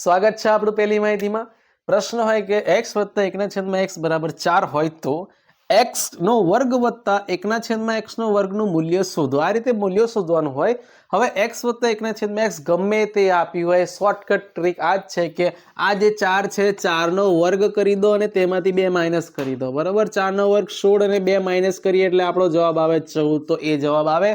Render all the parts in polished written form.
સ્વાગત છે આપણું પહેલી માહિતીમાં। પ્રશ્ન હોય કે x વત્તા 1/x બરાબર 4 હોય તો x નો વર્ગ વત્તા 1/x નો વર્ગનું મૂલ્ય શોધો। આ રીતે મૂલ્ય શોધવાનું હોય। હવે x વત્તા 1/x ગમે તે આપ્યું હોય, શોર્ટકટ ટ્રીક આ જ છે કે આ જે 4 છે 4 નો વર્ગ કરી દો અને તેમાંથી 2 માઇનસ કરી દો, બરાબર। 4 નો વર્ગ 16 અને 2 માઇનસ કરીએ એટલે આપણો જવાબ આવે 14, તો એ જવાબ આવે।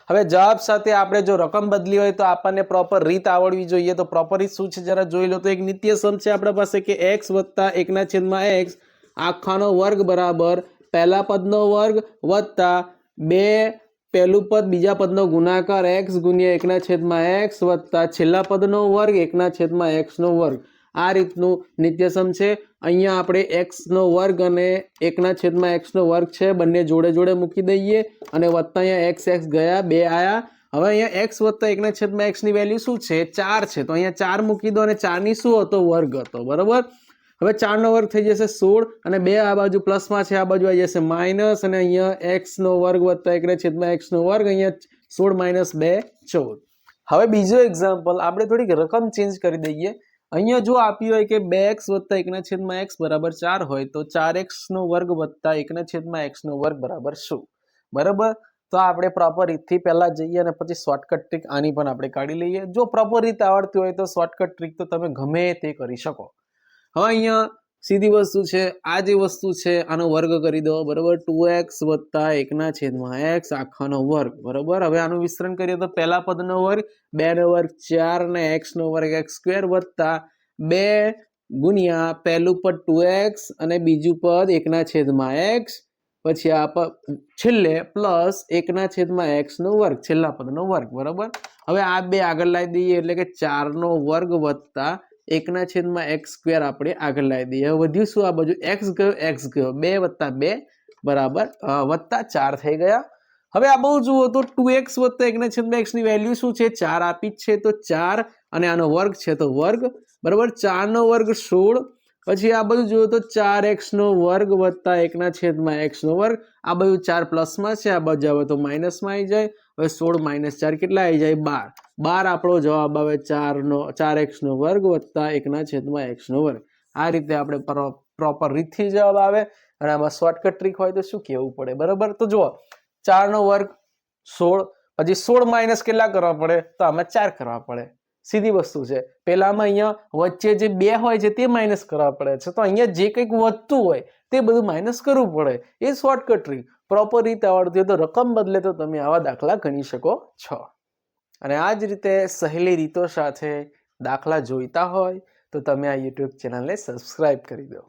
હવે જવાબ સાથે આપણે જો રકમ બદલી હોય તો આપણને પ્રોપર રીત આવડવી જોઈએ। તો પ્રોપર રીત શું છે જરા જોઈ લો। તો એક નિત્ય સમ છે આપણા પાસે કે x વત્તા 1/x આખાનો વર્ગ બરાબર પહેલા પદનો વર્ગ વત્તા 2 પહેલું પદ બીજા પદનો ગુણાકાર x ગુણ્યા 1/x વત્તા છેલ્લા પદનો વર્ગ 1/x નો વર્ગ। આ રીતનું નિત્ય સમ છે। અહીંયા આપણે x નો વર્ગ અને 1/x નો વર્ગ છે બંને જોડે જોડે મૂકી દઈએ અને વત્તા અહીંયા x ગયા 2 આયા। હવે અહીંયા x વત્તા 1/x ની વેલ્યુ શું છે 4 છે, તો અહીંયા 4 મૂકી દો અને 4 ની શું હતો વર્ગ હતો, બરાબર। હવે 4 નો વર્ગ થઈ જશે 16 અને 2 આ બાજુ પ્લસમાં છે, આ બાજુ આવી જશે માઇનસ અને અહીંયા x નો વર્ગ વત્તા 1/x નો વર્ગ, અહીંયા 16 - 2 14। હવે બીજો એક્ઝામ્પલ આપણે થોડીક રકમ ચેન્જ કરી દઈએ। અહીંયા જો આપ્યું હોય કે 2x વત્તા 1/x બરાબર 4 હોય તો 4x નો વર્ગ વત્તા 1/x નો વર્ગ બરાબર શું, બરાબર। તો આપણે પ્રોપર રીતથી પહેલા જઈએ અને પછી શોર્ટકટ ટ્રીક આની પણ આપણે કાઢી લઈએ। જો પ્રોપર રીત આવડતી હોય તો શોર્ટકટ ટ્રીક તો તમે ગમે તે કરી શકો। હવે અહીંયા સીધી વસ્તુ છે, આ જે વસ્તુ છે આનો વર્ગ કરી દો, બરાબર। 2x વત્તા 1/x આખાનો વર્ગ, બરાબર। હવે આનું વિસ્તરણ કરીએ તો પહેલા પદનો વર્ગ 2 નો વર્ગ 4 અને x નો વર્ગ x² વત્તા 2 ગુણ્યા પહેલું પદ 2x અને બીજું પદ 1/x પછી આ છેલ્લે પ્લસ 1/x નો વર્ગ છેલ્લા પદનો વર્ગ, બરાબર। હવે આ બે આગળ લાવી દઈએ એટલે કે 4 નો વર્ગ વત્તા 1/x² આપણે આગળ લાવી દઈએ। હવે વધ્યું શું, આ બાજુ x ગયો 2 વત્તા 2 બરાબર વત્તા 4 થઈ ગયા। હવે આ બહુ જુઓ તો 2x વત્તા 1/x ની વેલ્યુ શું છે 4 આપી જ છે, તો 4 અને આનો વર્ગ છે તો વર્ગ, બરાબર। 4 નો વર્ગ 16 પછી આ બધું જુઓ તો 4x નો વર્ગ વત્તા 1/x નો વર્ગ, આ બધું 4 પ્લસમાં છે, આ બાજુ આવે તો માઇનસમાં આવી જાય। હવે 16 - 4 કેટલા આવી જાય 12 આપણો જવાબ આવે 4x નો વર્ગ વત્તા 1/x નો વર્ગ। આ રીતે આપણે પ્રોપર રીતથી જવાબ આવે અને આમાં શોર્ટકટ ટ્રીક હોય તો શું કહેવું પડે, બરાબર। તો જુઓ 4 નો વર્ગ 16 પછી 16 માઇનસ કેટલા કરવા પડે તો આમાં 4 કરવા પડે, સીધી વસ્તુ છે। પેલામાં અહીંયા વચ્ચે જે 2 હોય છે તે માઇનસ કરવા પડે છે, તો અહીંયા જે કંઈક વધતું હોય તે બધું માઇનસ કરવું પડે, એ શોર્ટકટ ટ્રીક। પ્રોપર રીતે આવડતી હોય તો રકમ બદલે તો તમે આવા દાખલા ગણી શકો છો। અને આ જ રીતે સહેલી રીતો સાથે દાખલા જોઈતા હોય તો તમે આ યુટ્યુબ ચેનલને સબસ્ક્રાઇબ કરી દો।